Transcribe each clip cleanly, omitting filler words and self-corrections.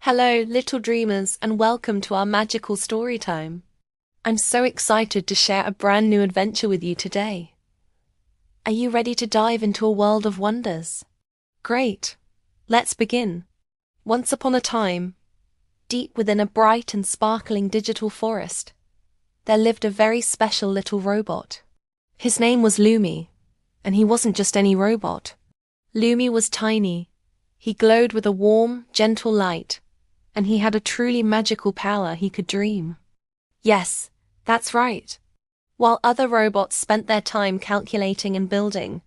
Hello, little dreamers, and welcome to our magical story time. I'm so excited to share a brand new adventure with you today. Are you ready to dive into a world of wonders? Great. Let's begin. Once upon a time, deep within a bright and sparkling digital forest, there lived a very special little robot. His name was Lumi, and he wasn't just any robot. Lumi was tiny. He glowed with a warm, gentle light, and he had a truly magical power he could dream. Yes, that's right. While other robots spent their time calculating and building,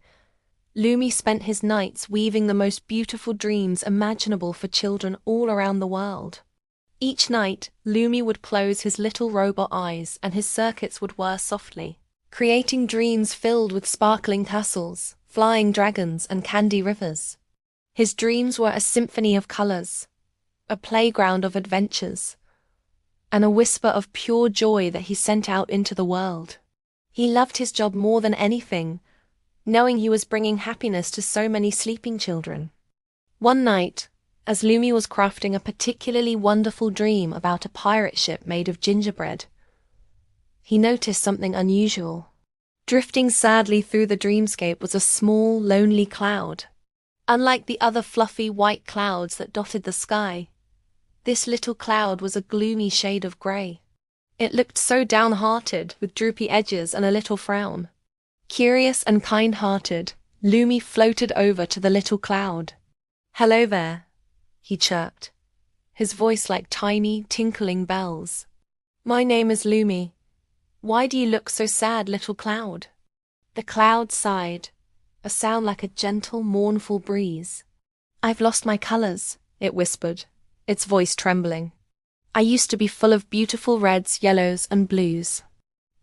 Lumi spent his nights weaving the most beautiful dreams imaginable for children all around the world. Each night, Lumi would close his little robot eyes and his circuits would whir softly, creating dreams filled with sparkling castles, flying dragons, and candy rivers. His dreams were a symphony of colors, a playground of adventures, and a whisper of pure joy that he sent out into the world. He loved his job more than anything, knowing he was bringing happiness to so many sleeping children. One night, as Lumi was crafting a particularly wonderful dream about a pirate ship made of gingerbread, he noticed something unusual. Drifting sadly through the dreamscape was a small, lonely cloud. Unlike the other fluffy white clouds that dotted the sky, this little cloud was a gloomy shade of grey. It looked so downhearted, with droopy edges and a little frown. Curious and kind-hearted, Lumi floated over to the little cloud. "Hello there," he chirped, his voice like tiny, tinkling bells. "My name is Lumi. Why do you look so sad, little cloud?" The cloud sighed, a sound like a gentle, mournful breeze. "I've lost my colors," it whispered, its voice trembling. "I used to be full of beautiful reds, yellows, and blues.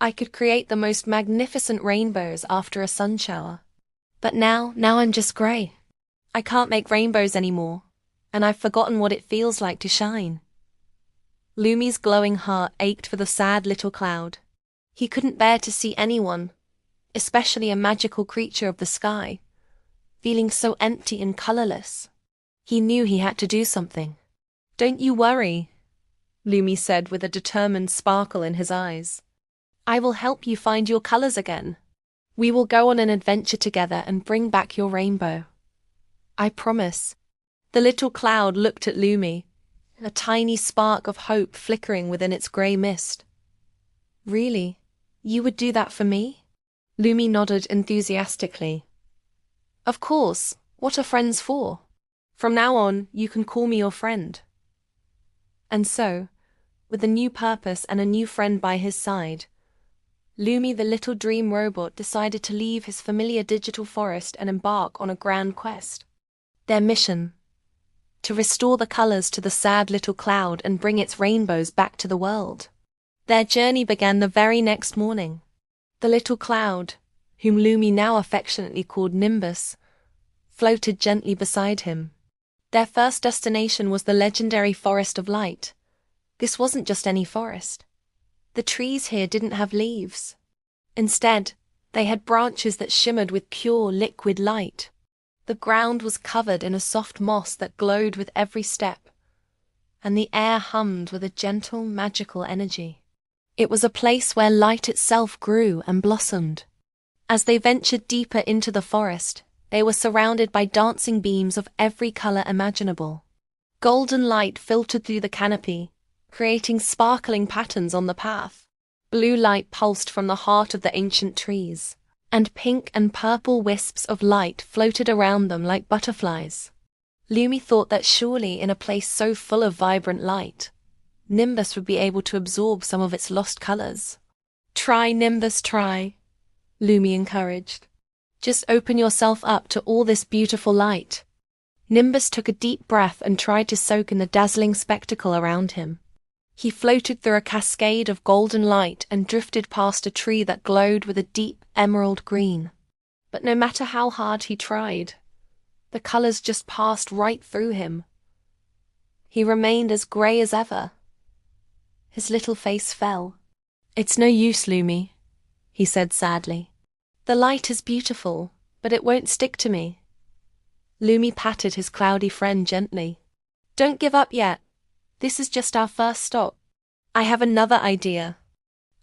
I could create the most magnificent rainbows after a sun shower. But now I'm just gray. I can't make rainbows anymore, and I've forgotten what it feels like to shine." Lumi's glowing heart ached for the sad little cloud. He couldn't bear to see anyone, especially a magical creature of the sky, feeling so empty and colorless. He knew he had to do something. "Don't you worry," Lumi said with a determined sparkle in his eyes. "I will help you find your colors again. We will go on an adventure together and bring back your rainbow. I promise." The little cloud looked at Lumi, a tiny spark of hope flickering within its grey mist. "Really? You would do that for me?" Lumi nodded enthusiastically. "Of course. What are friends for? From now on, you can call me your friend." And so, with a new purpose and a new friend by his side, Lumi the little dream robot decided to leave his familiar digital forest and embark on a grand quest. Their mission: to restore the colors to the sad little cloud and bring its rainbows back to the world. Their journey began the very next morning. The little cloud, whom Lumi now affectionately called Nimbus, floated gently beside him. Their first destination was the legendary Forest of Light. This wasn't just any forest. The trees here didn't have leaves. Instead, they had branches that shimmered with pure, liquid light. The ground was covered in a soft moss that glowed with every step, and the air hummed with a gentle, magical energy. It was a place where light itself grew and blossomed. As they ventured deeper into the forest, they were surrounded by dancing beams of every color imaginable. Golden light filtered through the canopy, creating sparkling patterns on the path. Blue light pulsed from the heart of the ancient trees, and pink and purple wisps of light floated around them like butterflies. Lumi thought that surely in a place so full of vibrant light, Nimbus would be able to absorb some of its lost colors. "Try, Nimbus, try," Lumi encouraged. "Just open yourself up to all this beautiful light." Nimbus took a deep breath and tried to soak in the dazzling spectacle around him. He floated through a cascade of golden light and drifted past a tree that glowed with a deep emerald green. But no matter how hard he tried, the colors just passed right through him. He remained as grey as ever. His little face fell. "It's no use, Lumi," he said sadly. "The light is beautiful, but it won't stick to me." Lumi patted his cloudy friend gently. "Don't give up yet. This is just our first stop. I have another idea.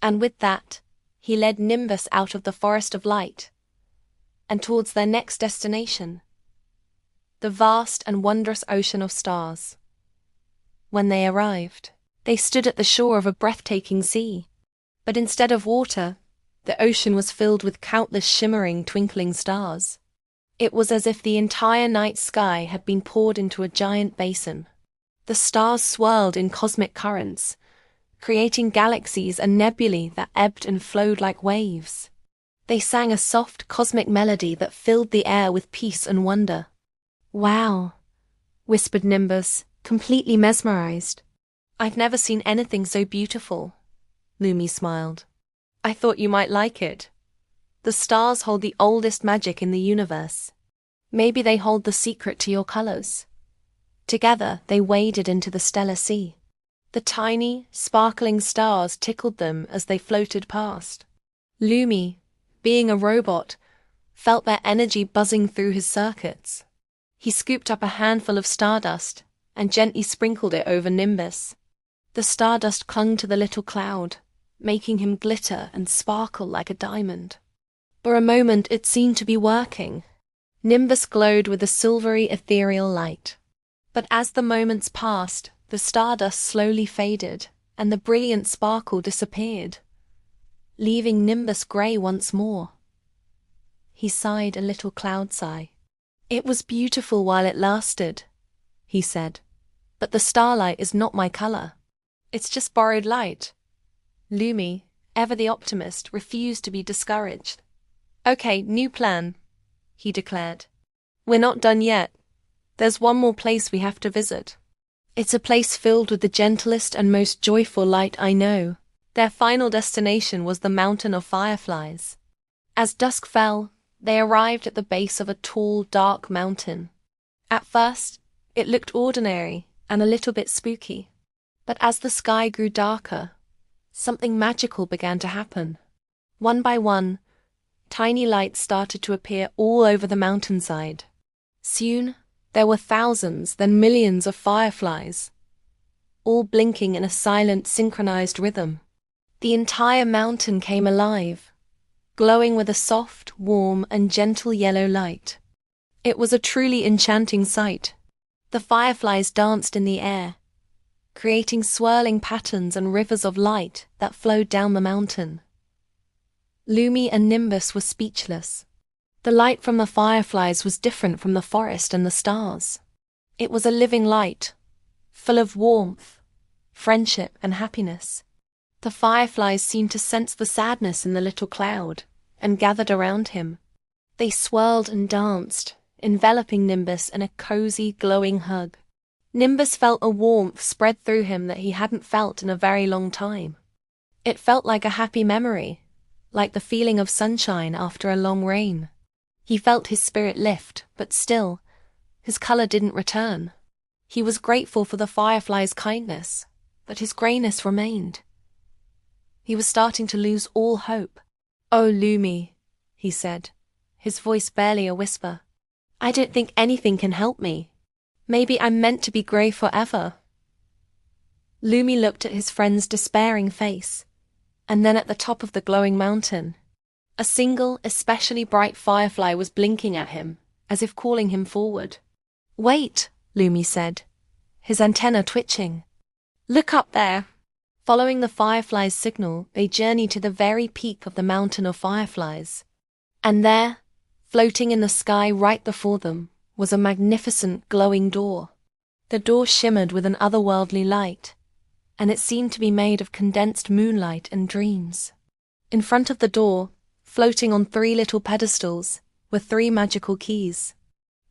And with that, he led Nimbus out of the forest of light and towards their next destination, the vast and wondrous ocean of stars. When they arrived, they stood at the shore of a breathtaking sea. But instead of water, the ocean was filled with countless shimmering, twinkling stars. It was as if the entire night sky had been poured into a giant basin. The stars swirled in cosmic currents, creating galaxies and nebulae that ebbed and flowed like waves. They sang a soft cosmic melody that filled the air with peace and wonder. "Wow," whispered Nimbus, completely mesmerized. "I've never seen anything so beautiful." Lumi smiled. "I thought you might like it. The stars hold the oldest magic in the universe. Maybe they hold the secret to your colors." Together, they waded into the stellar sea. The tiny, sparkling stars tickled them as they floated past. Lumi, being a robot, felt their energy buzzing through his circuits. He scooped up a handful of stardust and gently sprinkled it over Nimbus. The stardust clung to the little cloud, making him glitter and sparkle like a diamond. For a moment it seemed to be working. Nimbus glowed with a silvery ethereal light. But as the moments passed, the stardust slowly faded, and the brilliant sparkle disappeared, leaving Nimbus grey once more. He sighed a little cloud sigh. "It was beautiful while it lasted," he said, "but the starlight is not my color. It's just borrowed light." Lumi, ever the optimist, refused to be discouraged. "Okay, new plan," he declared. "We're not done yet. There's one more place we have to visit. It's a place filled with the gentlest and most joyful light I know." Their final destination was the Mountain of Fireflies. As dusk fell, they arrived at the base of a tall, dark mountain. At first, it looked ordinary and a little bit spooky. But as the sky grew darker, something magical began to happen. One by one, tiny lights started to appear all over the mountainside. Soon, there were thousands, then millions of fireflies, all blinking in a silent, synchronized rhythm. The entire mountain came alive, glowing with a soft, warm, and gentle yellow light. It was a truly enchanting sight. The fireflies danced in the air, creating swirling patterns and rivers of light that flowed down the mountain. Lumi and Nimbus were speechless. The light from the fireflies was different from the forest and the stars. It was a living light, full of warmth, friendship, and happiness. The fireflies seemed to sense the sadness in the little cloud and gathered around him. They swirled and danced, enveloping Nimbus in a cozy, glowing hug. Nimbus felt a warmth spread through him that he hadn't felt in a very long time. It felt like a happy memory, like the feeling of sunshine after a long rain. He felt his spirit lift, but still, his color didn't return. He was grateful for the firefly's kindness, but his grayness remained. He was starting to lose all hope. "Oh, Lumi," he said, his voice barely a whisper. "I don't think anything can help me. Maybe I'm meant to be grey forever." Lumi looked at his friend's despairing face, and then at the top of the glowing mountain. A single, especially bright firefly was blinking at him, as if calling him forward. "Wait," Lumi said, his antenna twitching. "Look up there." Following the firefly's signal, they journeyed to the very peak of the Mountain of Fireflies. And there, floating in the sky right before them, was a magnificent glowing door. The door shimmered with an otherworldly light, and it seemed to be made of condensed moonlight and dreams. In front of the door, floating on 3 little pedestals, were 3 magical keys.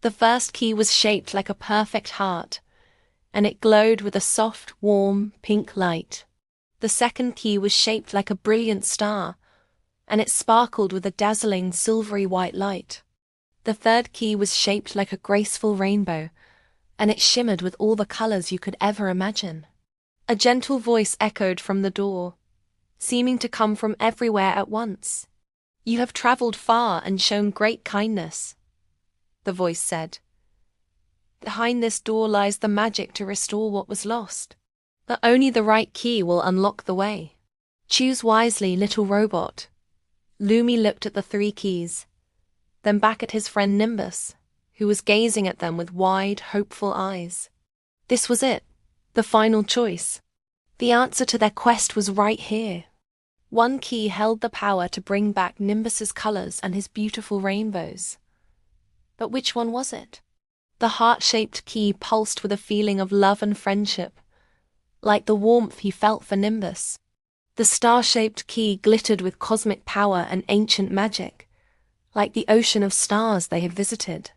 The first key was shaped like a perfect heart, and it glowed with a soft, warm, pink light. The second key was shaped like a brilliant star, and it sparkled with a dazzling, silvery white light. The third key was shaped like a graceful rainbow, and it shimmered with all the colors you could ever imagine. A gentle voice echoed from the door, seeming to come from everywhere at once. "You have traveled far and shown great kindness," the voice said. "Behind this door lies the magic to restore what was lost. But only the right key will unlock the way. Choose wisely, little robot. Lumi looked at the 3 keys, then back at his friend Nimbus, who was gazing at them with wide, hopeful eyes. This was it, the final choice. The answer to their quest was right here. One key held the power to bring back Nimbus's colors and his beautiful rainbows. But which one was it? The heart-shaped key pulsed with a feeling of love and friendship, like the warmth he felt for Nimbus. The star-shaped key glittered with cosmic power and ancient magic, like the ocean of stars they had visited.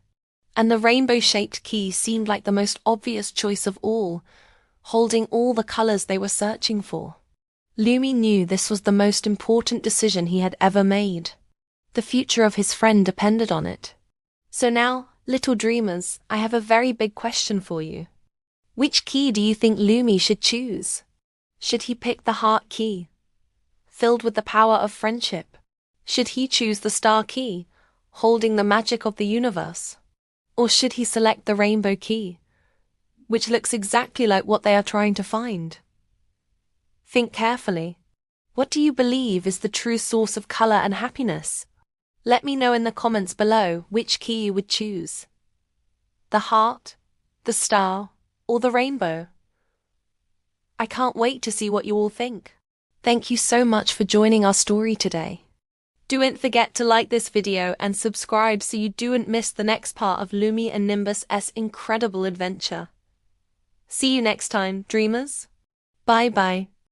And the rainbow-shaped key seemed like the most obvious choice of all, holding all the colors they were searching for. Lumi knew this was the most important decision he had ever made. The future of his friend depended on it. So now, little dreamers, I have a very big question for you. Which key do you think Lumi should choose? Should he pick the heart key, filled with the power of friendship? Should he choose the star key, holding the magic of the universe? Or should he select the rainbow key, which looks exactly like what they are trying to find? Think carefully. What do you believe is the true source of color and happiness? Let me know in the comments below which key you would choose. The heart, the star, or the rainbow? I can't wait to see what you all think. Thank you so much for joining our story today. Don't forget to like this video and subscribe so you don't miss the next part of Lumi and Nimbus's incredible adventure. See you next time, dreamers. Bye bye.